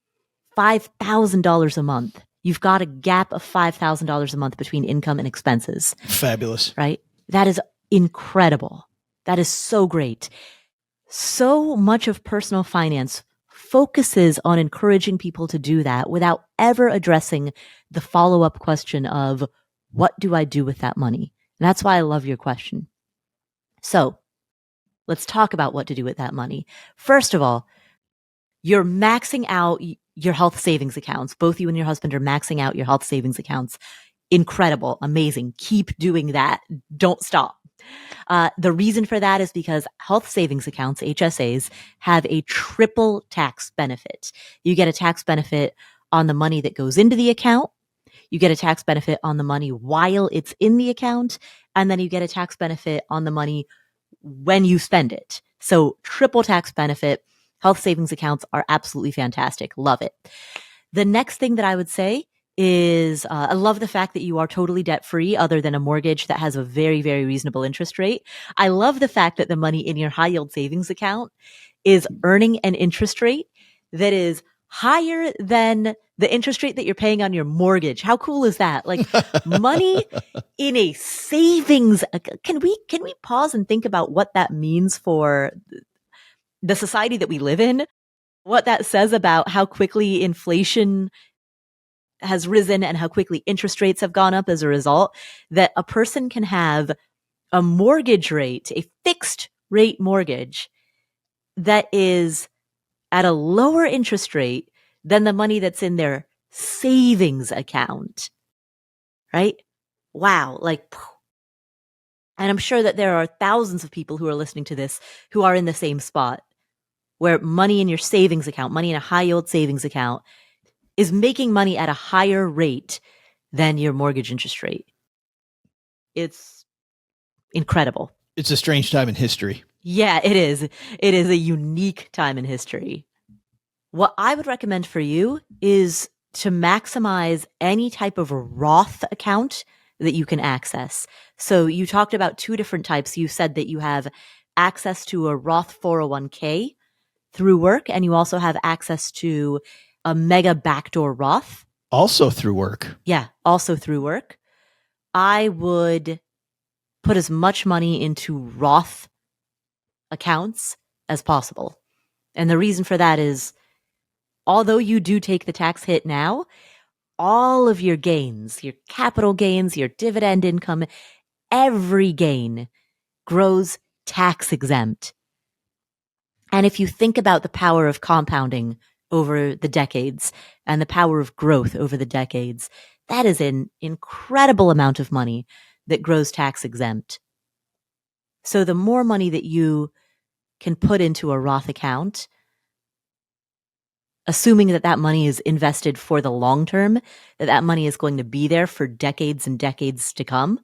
$5,000 a month. You've got a gap of $5,000 a month between income and expenses. Fabulous. Right? That is incredible. That is so great. So much of personal finance focuses on encouraging people to do that without ever addressing the follow-up question of, what do I do with that money? And that's why I love your question. So let's talk about what to do with that money. First of all, you're maxing out your health savings accounts. Both you and your husband are maxing out your health savings accounts. Incredible. Amazing. Keep doing that. Don't stop. The reason for that is because health savings accounts, HSAs, have a triple tax benefit. You get a tax benefit on the money that goes into the account. You get a tax benefit on the money while it's in the account. And then you get a tax benefit on the money when you spend it. So triple tax benefit. Health savings accounts are absolutely fantastic. Love it. The next thing that I would say is I love the fact that you are totally debt-free other than a mortgage that has a very, very reasonable interest rate. I love the fact that the money in your high-yield savings account is earning an interest rate that is higher than the interest rate that you're paying on your mortgage. How cool is that? Like money in a savings. Can we pause and think about what that means for the society that we live in? What that says about how quickly inflation has risen and how quickly interest rates have gone up as a result, that a person can have a mortgage rate, a fixed rate mortgage that is at a lower interest rate than the money that's in their savings account, right? Wow. And I'm sure that there are thousands of people who are listening to this who are in the same spot, where money in your savings account, money in a high yield savings account, is making money at a higher rate than your mortgage interest rate. It's incredible. It's a strange time in history. Yeah, it is. It is a unique time in history. What I would recommend for you is to maximize any type of Roth account that you can access. So you talked about two different types. You said that you have access to a Roth 401k through work, and you also have access to a mega backdoor Roth. Also through work. Yeah, also through work. I would put as much money into Roth accounts as possible. And the reason for that is, although you do take the tax hit now, all of your gains, your capital gains, your dividend income, every gain grows tax exempt. And if you think about the power of compounding over the decades and the power of growth over the decades, That is an incredible amount of money that grows tax exempt. So the more money that you can put into a Roth account, assuming that that money is invested for the long term, that money is going to be there for decades and decades to come,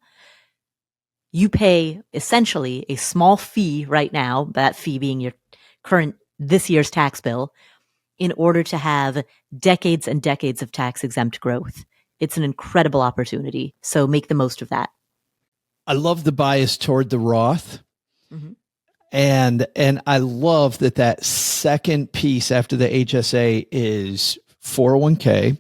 you pay essentially a small fee right now, that fee being your current this year's tax bill, in order to have decades and decades of tax exempt growth. It's an incredible opportunity. So make the most of that. I love the bias toward the Roth. Mm-hmm. And I love that second piece after the HSA is 401k.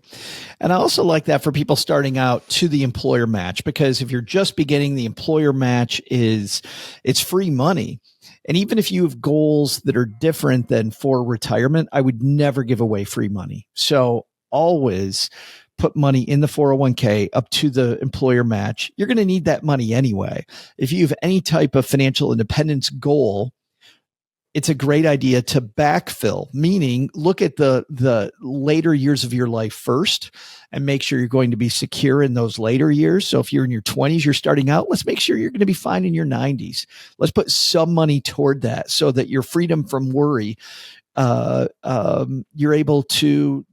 And I also like that for people starting out to the employer match, because if you're just beginning, the employer match it's free money. And even if you have goals that are different than for retirement, I would never give away free money. So always put money in the 401k up to the employer match. You're going to need that money anyway. If you have any type of financial independence goal, it's a great idea to backfill, meaning look at the later years of your life first and make sure you're going to be secure in those later years. So if you're in your 20s, you're starting out, let's make sure you're going to be fine in your 90s. Let's put some money toward that so that your freedom from worry, you're able to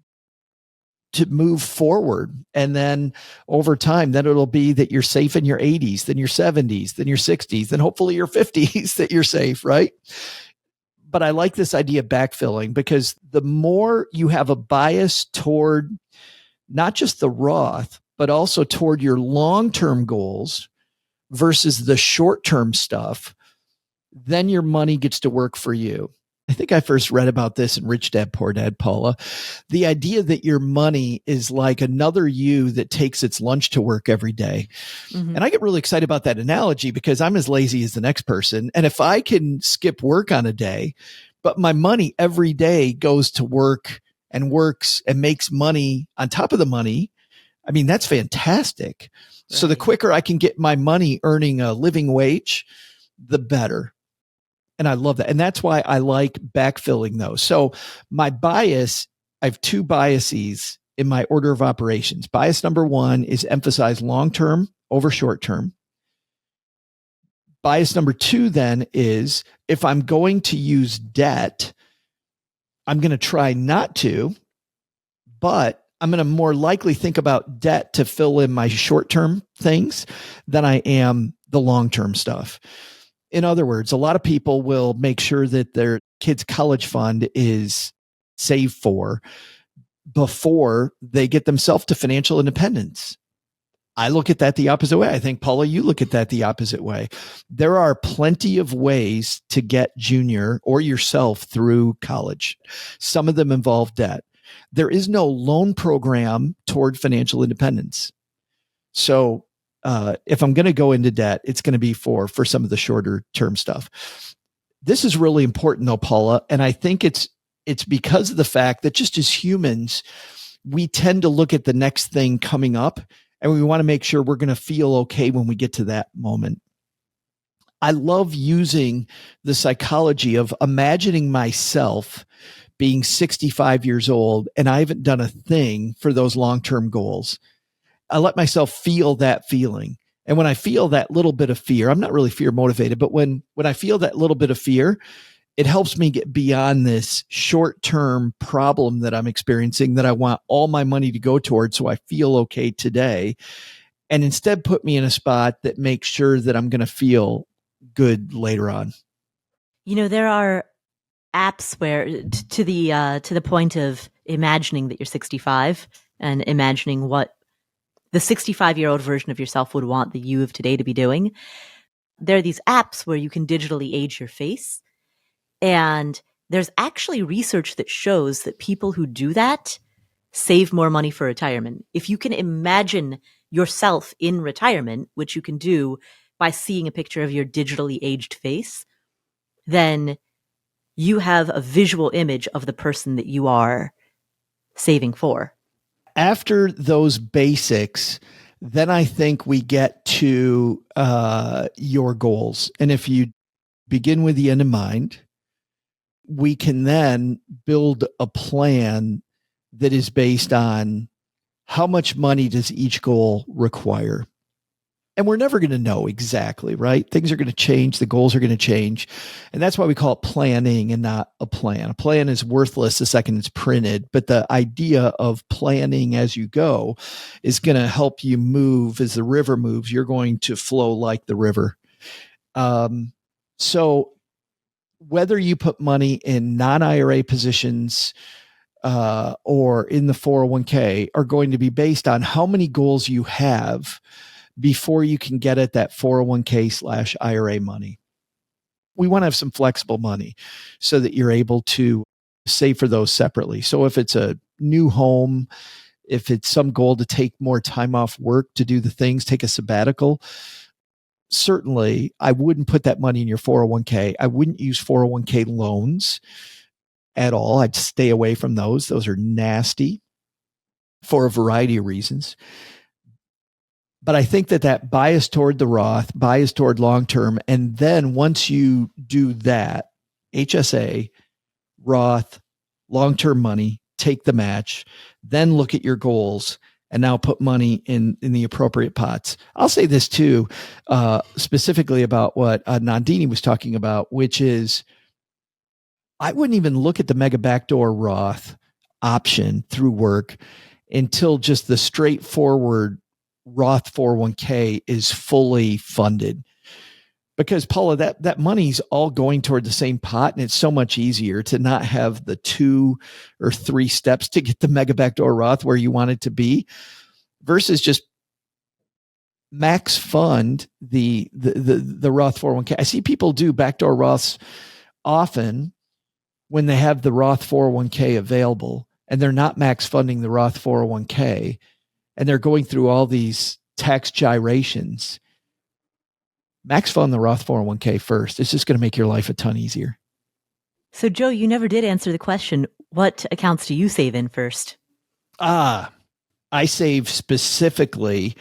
move forward. And then over time, then it'll be that you're safe in your 80s, then your 70s, then your 60s, then hopefully your 50s that you're safe, right? But I like this idea of backfilling, because the more you have a bias toward not just the Roth, but also toward your long-term goals versus the short-term stuff, then your money gets to work for you. I think I first read about this in Rich Dad, Poor Dad, Paula. The idea that your money is like another you that takes its lunch to work every day. Mm-hmm. And I get really excited about that analogy because I'm as lazy as the next person. And if I can skip work on a day, but my money every day goes to work and works and makes money on top of the money, I mean, that's fantastic. Right. So the quicker I can get my money earning a living wage, the better. And I love that. And that's why I like backfilling those. So my bias, I have two biases in my order of operations. Bias number one is emphasize long-term over short-term. Bias number two then is if I'm going to use debt, I'm going to try not to, but I'm going to more likely think about debt to fill in my short-term things than I am the long-term stuff. In other words, a lot of people will make sure that their kids' college fund is saved for before they get themselves to financial independence. I look at that the opposite way. I think, Paula, you look at that the opposite way. There are plenty of ways to get junior or yourself through college. Some of them involve debt. There is no loan program toward financial independence. So if I'm going to go into debt, it's going to be for some of the shorter term stuff. This is really important though, Paula. And I think it's because of the fact that just as humans, we tend to look at the next thing coming up and we want to make sure we're going to feel okay when we get to that moment. I love using the psychology of imagining myself being 65 years old and I haven't done a thing for those long-term goals. I let myself feel that feeling. And when I feel that little bit of fear, I'm not really fear motivated, but when I feel that little bit of fear, it helps me get beyond this short-term problem that I'm experiencing that I want all my money to go towards so I feel okay today. And instead put me in a spot that makes sure that I'm going to feel good later on. You know, there are apps where to the point of imagining that you're 65 and imagining what the 65-year-old version of yourself would want the you of today to be doing. There are these apps where you can digitally age your face. And there's actually research that shows that people who do that save more money for retirement. If you can imagine yourself in retirement, which you can do by seeing a picture of your digitally aged face, then you have a visual image of the person that you are saving for. After those basics, then I think we get to your goals. And if you begin with the end in mind, we can then build a plan that is based on how much money does each goal require? And we're never going to know exactly, right? Things are going to change. The goals are going to change. And that's why we call it planning and not a plan. A plan is worthless the second it's printed, but the idea of planning as you go is going to help you move. As the river moves, you're going to flow like the river. So whether you put money in non-IRA positions or in the 401k are going to be based on how many goals you have before you can get at that 401k/IRA money. We want to have some flexible money so that you're able to save for those separately. So if it's a new home, if it's some goal to take more time off work to do the things, take a sabbatical, certainly I wouldn't put that money in your 401k. I wouldn't use 401k loans at all. I'd stay away from those. Those are nasty for a variety of reasons. But I think that bias toward the Roth, bias toward long-term, and then once you do that, HSA, Roth, long-term money, take the match, then look at your goals and now put money in the appropriate pots. I'll say this too, specifically about what Nandini was talking about, which is I wouldn't even look at the mega backdoor Roth option through work until just the straightforward Roth 401k is fully funded. Because Paula, that money's all going toward the same pot, and it's so much easier to not have the 2 or 3 steps to get the mega backdoor Roth where you want it to be, versus just max fund the Roth 401k. I see people do backdoor Roths often when they have the Roth 401k available and they're not max funding the Roth 401k. And they're going through all these tax gyrations. Max fund the Roth 401k first. It's just going to make your life a ton easier. So, Joe, you never did answer the question. What accounts do you save in first? I save specifically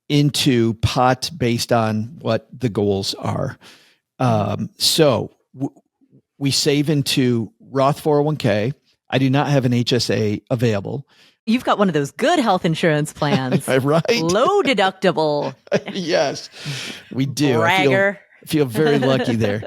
into pot based on what the goals are. We save into Roth 401k. I do not have an HSA available. You've got one of those good health insurance plans. Right. Low deductible. Yes, we do. Bragger. I feel very lucky there.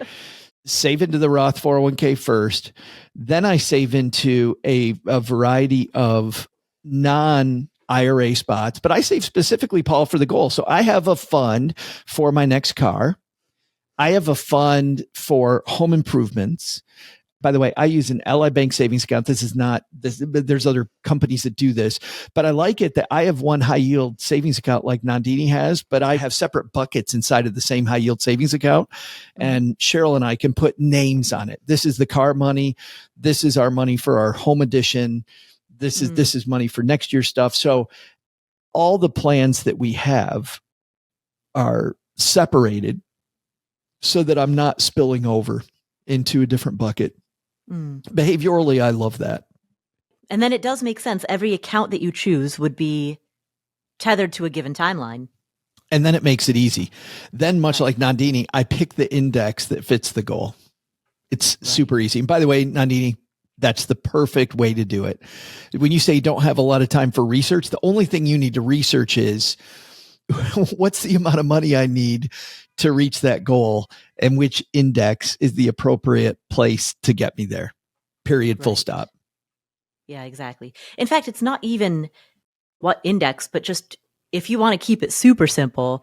Save into the Roth 401k first. Then I save into a variety of non-IRA spots, but I save specifically, Paul, for the goal. So I have a fund for my next car. I have a fund for home improvements. By the way, I use an Ally Bank savings account. This is not this. There's other companies that do this, but I like it that I have one high yield savings account like Nandini has, but I have separate buckets inside of the same high yield savings account. And Cheryl and I can put names on it. This is the car money. This is our money for our home edition. This is money for next year's stuff. So all the plans that we have are separated so that I'm not spilling over into a different bucket. Behaviorally, I love that. And then it does make sense. Every account that you choose would be tethered to a given timeline. And then it makes it easy. Then, much like Nandini, I pick the index that fits the goal. It's super easy. And by the way, Nandini, that's the perfect way to do it. When you say you don't have a lot of time for research, the only thing you need to research is what's the amount of money I need to reach that goal and which index is the appropriate place to get me there. Period. Full stop. Yeah, exactly. In fact, it's not even what index, but just if you want to keep it super simple,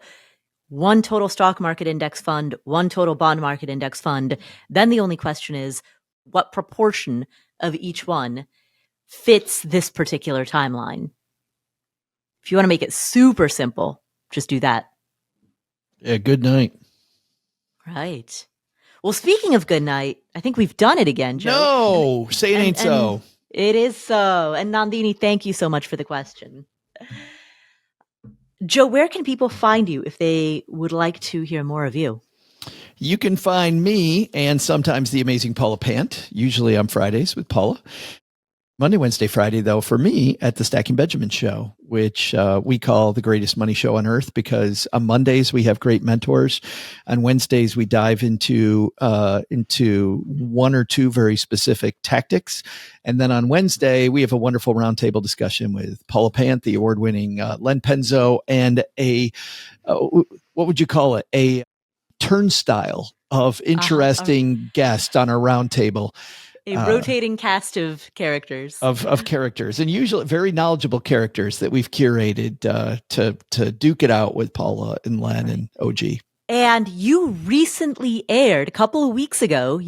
one total stock market index fund, one total bond market index fund. Then the only question is what proportion of each one fits this particular timeline. If you want to make it super simple, just do that. Yeah, good night. Right. Well, speaking of good night, I think we've done it again, Joe. No, say it ain't so. It is so. And Nandini, thank you so much for the question. Joe, where can people find you if they would like to hear more of you? You can find me and sometimes the amazing Paula Pant, usually on Fridays with Paula. Monday, Wednesday, Friday, though, for me at the Stacking Benjamin show, which we call the greatest money show on earth, because on Mondays we have great mentors. On Wednesdays, we dive into one or two very specific tactics. And then on Wednesday, we have a wonderful roundtable discussion with Paula Pant, the award-winning Len Penzo, and what would you call it? A turnstile of interesting guests on our roundtable. A rotating cast of characters. Of characters, and usually very knowledgeable characters that we've curated to duke it out with Paula and Len and OG. And you recently aired, a couple of weeks ago,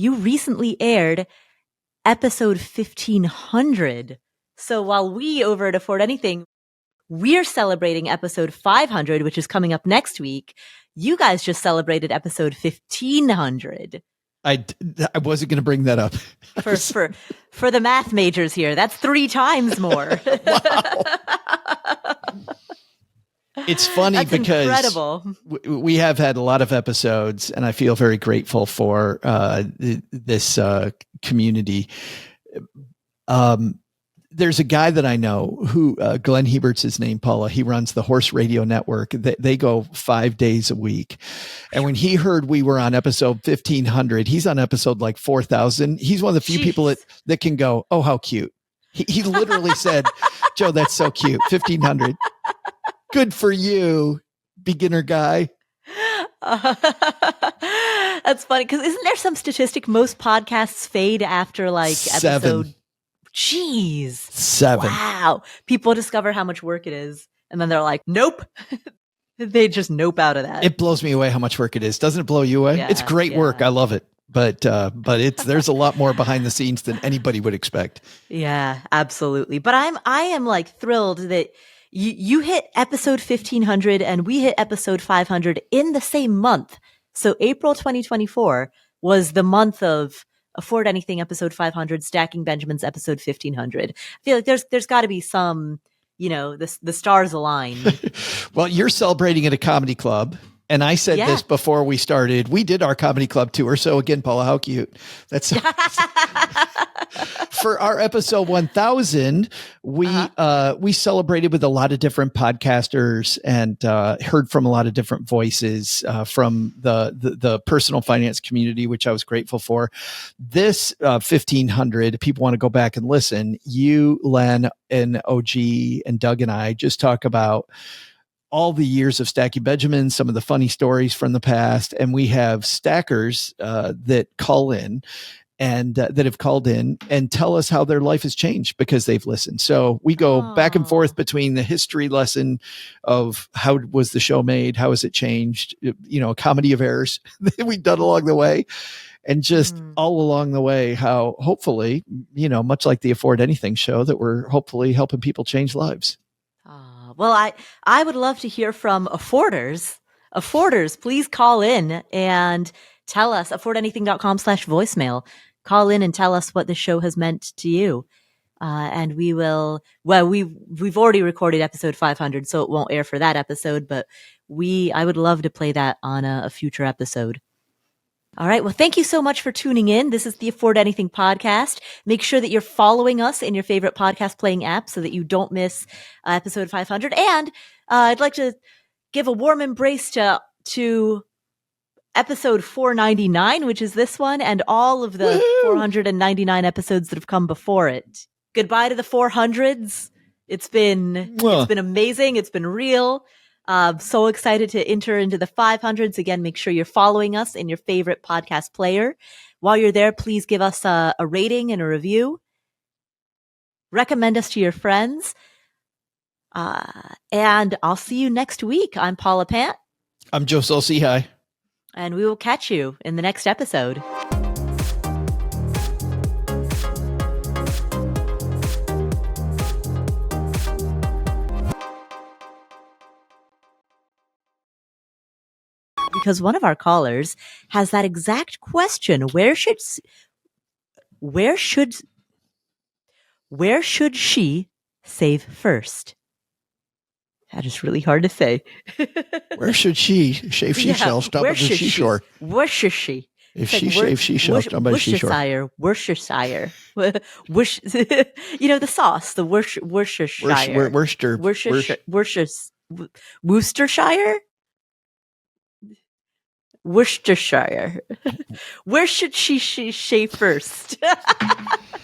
episode 1500. So while we over at Afford Anything, we're celebrating episode 500, which is coming up next week, you guys just celebrated episode 1500. I wasn't going to bring that up. For the math majors here, that's 3 times more. It's funny that's because incredible. We have had a lot of episodes, and I feel very grateful for this community. There's a guy that I know who, Glenn Hebert's his name, Paula. He runs the Horse Radio Network. They go 5 days a week. And when he heard we were on episode 1500, he's on episode like 4000. He's one of the few people that can go, oh, how cute. He literally said, Joe, that's so cute. 1500. Good for you, beginner guy. That's funny, because isn't there some statistic most podcasts fade after like 7. episode? Jeez. 7. Wow. People discover how much work it is, and then they're like, nope. They just nope out of that. It blows me away how much work it is. Doesn't it blow you away? Yeah, it's great work. I love it. But there's a lot more behind the scenes than anybody would expect. Yeah, absolutely. But I am like thrilled that you hit episode 1500 and we hit episode 500 in the same month. So April 2024 was the month of Afford Anything episode 500, Stacking Benjamin's episode 1500. I feel like there's got to be some, the stars align. Well, you're celebrating at a comedy club. And I said this before we started. We did our comedy club tour. So again, Paula, how cute. That's for our episode 1000. We celebrated with a lot of different podcasters and heard from a lot of different voices from the personal finance community, which I was grateful for. This 1500, people want to go back and listen. You, Len, and OG, and Doug and I just talk about all the years of Stacking Benjamin, some of the funny stories from the past. And we have stackers that call in and that have called in and tell us how their life has changed because they've listened. So we go back and forth between the history lesson of how was the show made? How has it changed? A comedy of errors that we've done along the way. And just all along the way, how hopefully, much like the Afford Anything show, that we're hopefully helping people change lives. Well, I would love to hear from afforders. Afforders, please call in and tell us, affordanything.com/voicemail. Call in and tell us what the show has meant to you. And we will, we've already recorded episode 500, so it won't air for that episode, but I would love to play that on a future episode. All right. Well, thank you so much for tuning in. This is the Afford Anything podcast. Make sure that you're following us in your favorite podcast playing app so that you don't miss episode 500. And I'd like to give a warm embrace to episode 499, which is this one, and all of the 499 episodes that have come before it. Goodbye to the 400s. It's been amazing. It's been real. So excited to enter into the 500s. Again, make sure you're following us in your favorite podcast player. While you're there, please give us a rating and a review. Recommend us to your friends. And I'll see you next week. I'm Paula Pant. I'm Joe Saul-Sehy. And we will catch you in the next episode. Because one of our callers has that exact question. Where should she save first? That is really hard to say. Where should she shave seashells? Stop at the seashore. Where should she? If It's she like shaves, she shall. I bet she short. Worcestershire. Worcestershire. The sauce, the Worcestershire. Worcestershire? Worcestershire. Where should she shave first?